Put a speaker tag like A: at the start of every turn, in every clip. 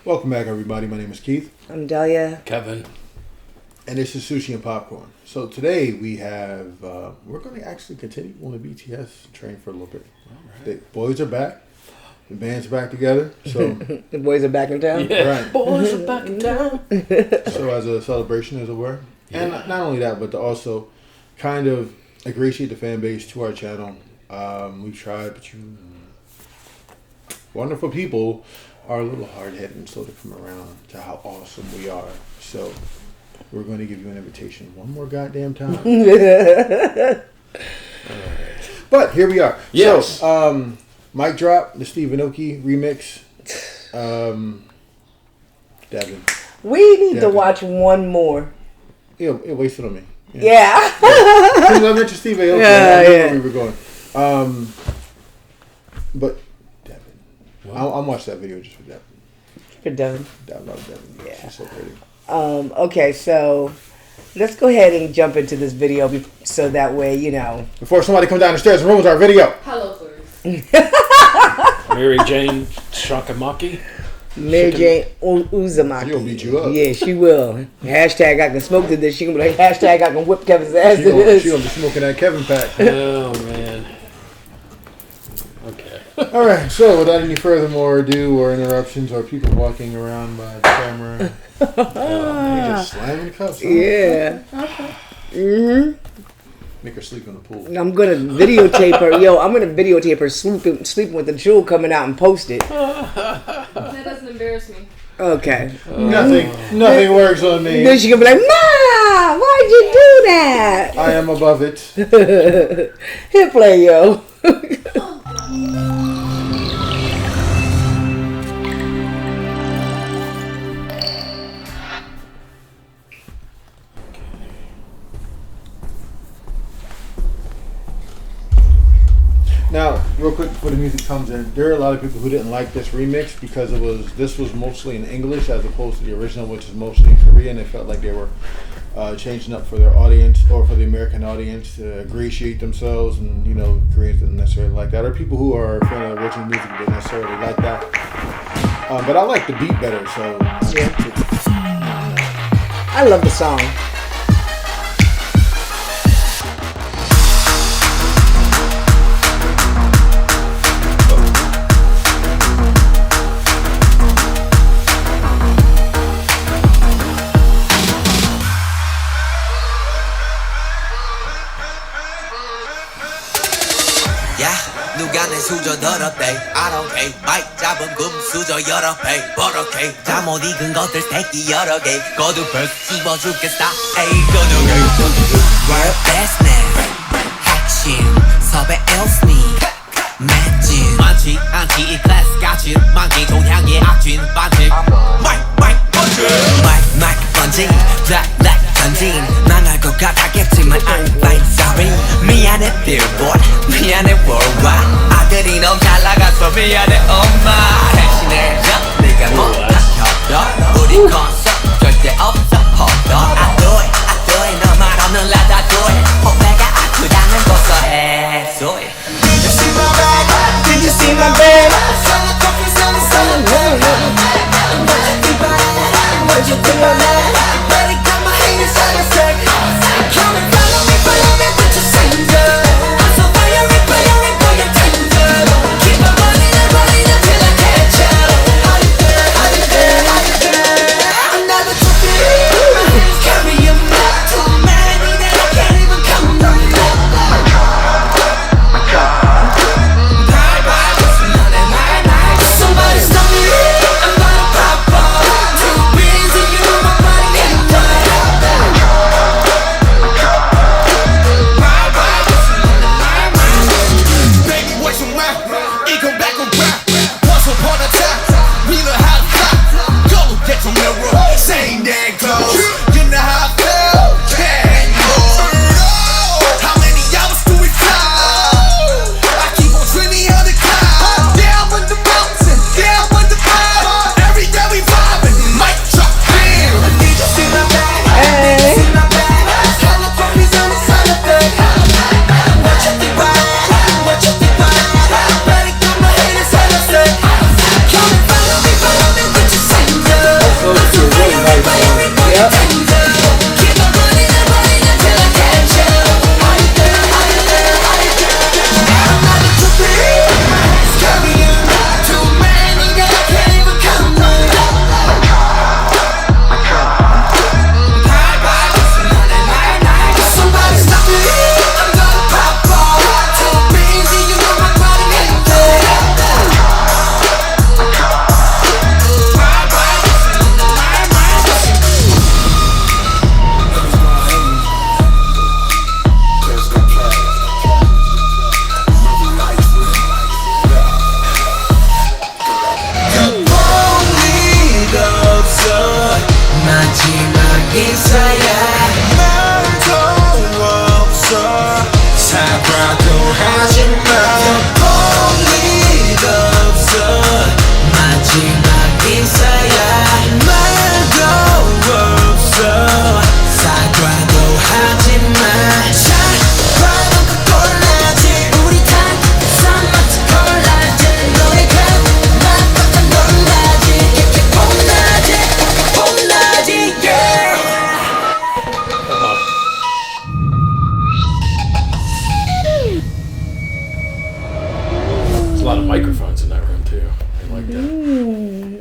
A: Welcome back, everybody. My name is Keith.
B: I'm Delia.
C: Kevin.
A: And this is Sushi and Popcorn. So today we have, we're going to actually continue on the BTS train for a little bit.
C: All right.
A: The boys are back. The band's back together. So
B: The boys are back in town?
C: Yeah.
A: Right.
C: Boys are back in town.
A: So as a celebration, as it were.
C: Yeah.
A: And not only that, but to also kind of ingratiate the fan base to our channel. We've tried, but you wonderful people are a little hard-headed and slow to come around to how awesome we are. So we're going to give you an invitation one more goddamn time. But here we are.
C: Yes.
A: So, mic drop, the Steve Aoki remix. Devin.
B: We need to
A: Devin.
B: watch one more.
A: It wasted on me.
B: Yeah.
A: I mentioned Steve Aoki.
B: Yeah,
A: I knew
B: yeah.
A: where we were going. But Devin. I'll watch that video just for Devin.
B: For Devin.
A: I love Devin.
B: Yeah.
A: She's so pretty.
B: Okay, so let's go ahead and jump into this video so that way, you know.
A: Before somebody comes down the stairs and ruins our video.
D: Hello, Clarice.
C: Mary Jane Shakamaki.
B: Mary Jane Uzumaki.
A: She'll beat you up.
B: Yeah, she will. Hashtag I can smoke to this. She can be like, hashtag I can whip Kevin's ass
A: She
B: to
A: gonna
B: this.
A: be smoking that Kevin pack.
C: Oh, man. Okay.
A: All right, so without any further more ado or interruptions or people walking around by the camera, he just slamming the cups. Huh?
B: Yeah. Mm-hmm.
A: Make her sleep in the pool.
B: I'm gonna videotape her. Yo, I'm gonna videotape her sleeping with the jewel coming out and post it.
D: That doesn't embarrass me.
B: Okay.
A: Nothing works on me.
B: Then she gonna be like, Ma, why'd you do that?
A: I am above it.
B: Hit play, yo.
A: Now, real quick before the music comes in, there are a lot of people who didn't like this remix because this was mostly in English as opposed to the original, which is mostly in Korean. They felt like they were changing up for their audience or for the American audience to ingratiate themselves, and Koreans didn't necessarily like that. Or people who are a fan of the original music didn't necessarily like that. But I like the beat better, so
B: Yeah. I love the song.
E: 누가 내 수저 더럽대 I don't care 마이크 잡은 금수저 여러 배 버럭해 잠못 익은 것들 새끼 여러 개 거두벌 씹어 죽겠다 에이 거두개 World best man 핵심 섭외 일스니 맷진 많지 않지 이 클래스 같이 많기 동향의 악진 반칙 마이크 번진 black 전진 망할 것 같았겠지만 I'm fine sorry 미안해 billboard 미안해 worldwide 아들이 너무 잘 나가서 미안해 엄마 대신해줘 네가 못하셔도 우리 콘서트 절대 없어 hold on I do it 너 말 없는 라다 do it 호배가 아프다는 고소해 so it Did you see my bag? Did you see my bag? What you think of that? Better got my haters on the set. Come and follow me, put your finger. I'm so fiery, tender. Keep on running and running. 사과도 하지마 볼일 없어 마지막 인사야 말도 없어 사과도 하지마 사과도 그 꼴라지 우리 단상 마치 콜라지 너의 그맛 깜짝 놀라지 이렇게 봄나지 yeah
C: There's a lot of microphones in that room too. I like that.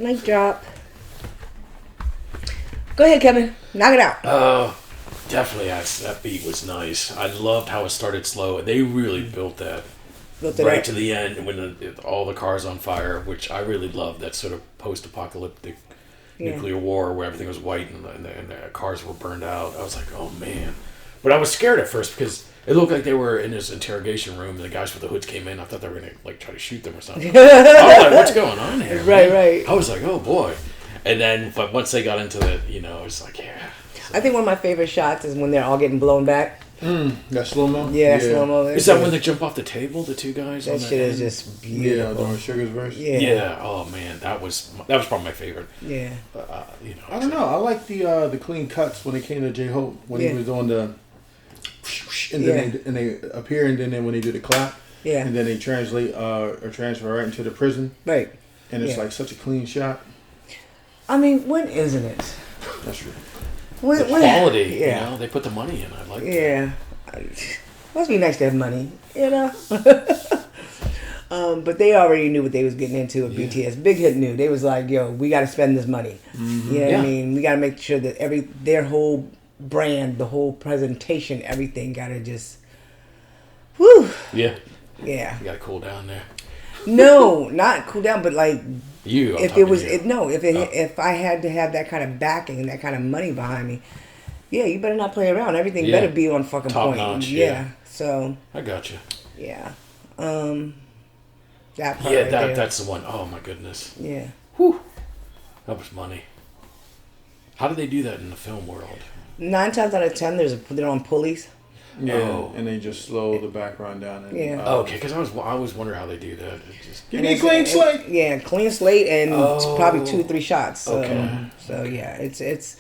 B: Mic drop. Go ahead, Kevin. Knock it out.
C: Definitely, that beat was nice. I loved how it started slow. They really built that
B: Built it
C: right
B: up.
C: to the end when all the cars on fire, which I really loved. That sort of post-apocalyptic nuclear war where everything was white and the cars were burned out. I was like, oh man. But I was scared at first because it looked like they were in this interrogation room and the guys with the hoods came in. I thought they were going to like try to shoot them or something. I was like, what's going on here?
B: Right,
C: man?
B: right.
C: I was like, oh boy. And then, but once they got into it, it's like, yeah.
B: I think one of my favorite shots is when they're all getting blown back.
A: That slow-mo?
B: Yeah, slow-mo.
C: Is that when they jump off the table, the two guys?
B: That
C: on
B: shit
C: the
B: is
C: end?
B: just
A: Yeah,
B: beautiful.
A: during Sugar's verse.
B: Yeah.
C: Yeah. Oh man, that was probably my favorite.
B: Yeah.
A: I don't know. I like the clean cuts when it came to J Hope when he was doing the and then they appear and then when they do the clap and then they translate or transfer right into the prison
B: Right.
A: and it's like such a clean shot.
B: I mean, when isn't it?
A: That's true.
B: When,
C: The quality,
B: yeah.
C: they put the money in. I like that.
B: Yeah. Must be nice to have money, but they already knew what they was getting into with BTS. Big Hit knew. They was like, yo, we got to spend this money.
A: Mm-hmm.
B: You know what I mean? We got to make sure that their whole brand, the whole presentation, everything got to just, whew.
C: Yeah.
B: Yeah.
C: You got to cool down there.
B: No, not cool down, but like, if I had to have that kind of backing and that kind of money behind me, yeah, you better not play around. Everything better be on fucking
C: top
B: point.
C: notch,
B: yeah. So
C: I got you.
B: yeah, that part.
C: Yeah,
B: right there.
C: that's the one. Oh my goodness.
B: Yeah.
C: Whew. That was money. How do they do that in the film world?
B: 9 times out of 10, they're on pulleys.
A: Yeah,
C: Oh.
A: and they just slow the background down. And,
B: Yeah.
C: Okay, because I always wonder how they do that. It just,
A: Give me a clean slate.
B: Yeah, clean slate and probably 2-3 shots. So,
C: Okay.
B: So yeah, it's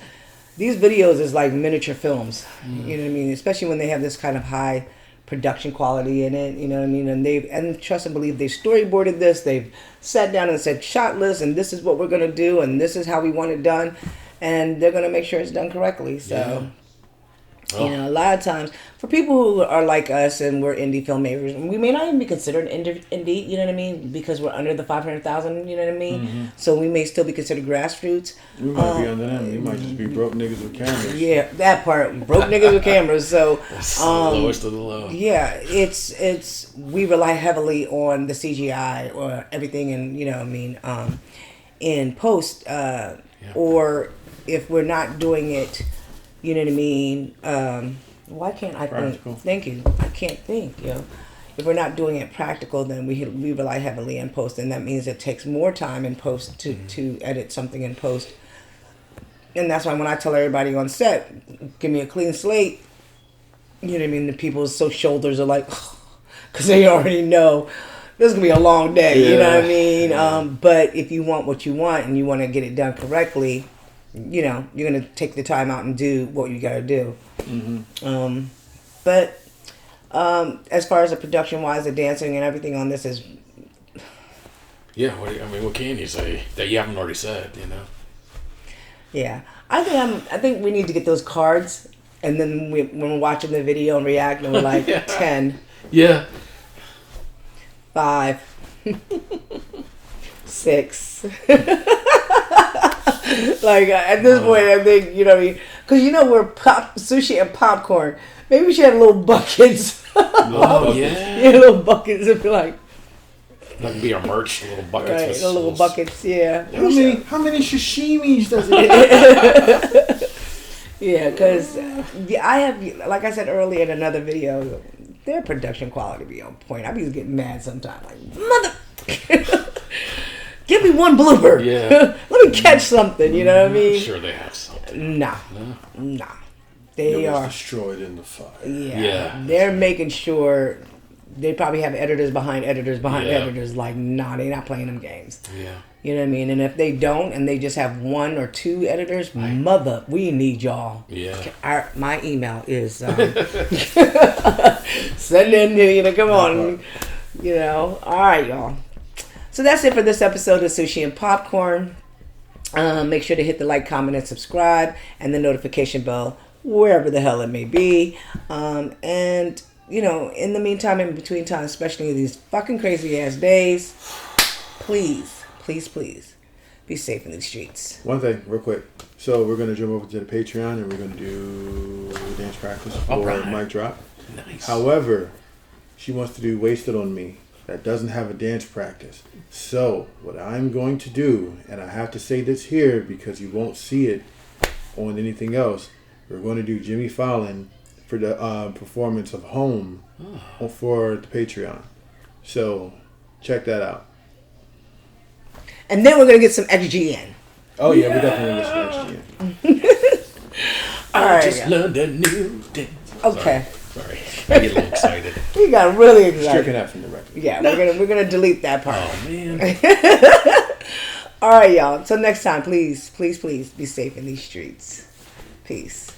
B: these videos is like miniature films. You know what I mean? Especially when they have this kind of high production quality in it. You know what I mean? And trust and believe they've storyboarded this. They've sat down and said shot list, and this is what we're gonna do, and this is how we want it done, and they're gonna make sure it's done correctly. So.
C: Yeah.
B: You know, a lot of times for people who are like us and we're indie filmmakers, we may not even be considered indie. You know what I mean? Because we're under the 500,000. You know what I mean?
A: Mm-hmm.
B: So we may still be considered grassroots.
A: We might be under them. You might just be broke niggas with cameras.
B: Yeah, that part, broke niggas with cameras. So
C: that's the lowest of the low.
B: yeah, it's we rely heavily on the CGI or everything, and you know, what I mean, in post, or if we're not doing it. You know what I mean? Why can't I
A: Practical.
B: think? Thank you. I can't think, yo. If we're not doing it practical, then we rely heavily in post, and that means it takes more time in post to edit something in post. And that's why when I tell everybody on set, give me a clean slate, you know what I mean? The people's shoulders are like, because they already know this is going to be a long day, you know what I mean? But if you want what you want and you want to get it done correctly, you know, you're going to take the time out and do what you got to do. Mm-hmm. But as far as the production-wise, the dancing and everything on this is...
C: Yeah, what can you say that you haven't already said, you know?
B: Yeah. I think we need to get those cards, and then when we're watching the video and react, and we're like, 10.
C: Yeah.
B: 5. 6. Like at this point, I think you know what I mean, because you know we're sushi and popcorn. Maybe we should have little buckets.
C: Oh yeah.
B: Yeah, little buckets and be like.
C: That can be our merch, little buckets.
B: Right,
C: with
B: the little buckets. Yeah.
A: How many sashimis does it?
B: Yeah, because I have, like I said earlier in another video, their production quality be on point. I be getting mad sometimes, like mother. Give me one blooper.
C: Yeah.
B: Let me catch something, you know what I mean?
C: I'm sure they have something.
B: Nah. They
A: It was
B: are.
A: destroyed in the fire.
B: Yeah.
C: Yeah.
B: They're making sure they probably have editors behind editors behind
C: Yeah.
B: editors. Like, nah, they're not playing them games.
C: Yeah.
B: You know what I mean? And if they don't, and they just have one or two editors, mother, we need y'all.
C: Yeah.
B: My email is send in, come on, All right, y'all. So that's it for this episode of Sushi and Popcorn. Make sure to hit the like, comment, and subscribe, and the notification bell wherever the hell it may be. And in the meantime, in between time, especially these fucking crazy ass days, please be safe in the streets.
A: One thing, real quick. So we're gonna jump over to the Patreon and we're gonna do dance practice for
C: right.
A: mic drop.
C: Nice.
A: However, she wants to do Wasted on Me. That doesn't have a dance practice. So what I'm going to do, and I have to say this here because you won't see it on anything else, we're going to do Jimmy Fallon for the performance of Home for the Patreon. So check that out.
B: And then we're gonna get some XGN.
A: Oh yeah, we definitely get some next year.
B: All
C: I
B: right,
C: just
B: yeah.
C: learned a new dance.
B: Okay.
C: Sorry. I get a little excited.
B: We got really excited.
A: Stricken that from the record.
B: Yeah, we're gonna delete that part.
C: Oh man.
B: All right, y'all. Until next time, please be safe in these streets. Peace.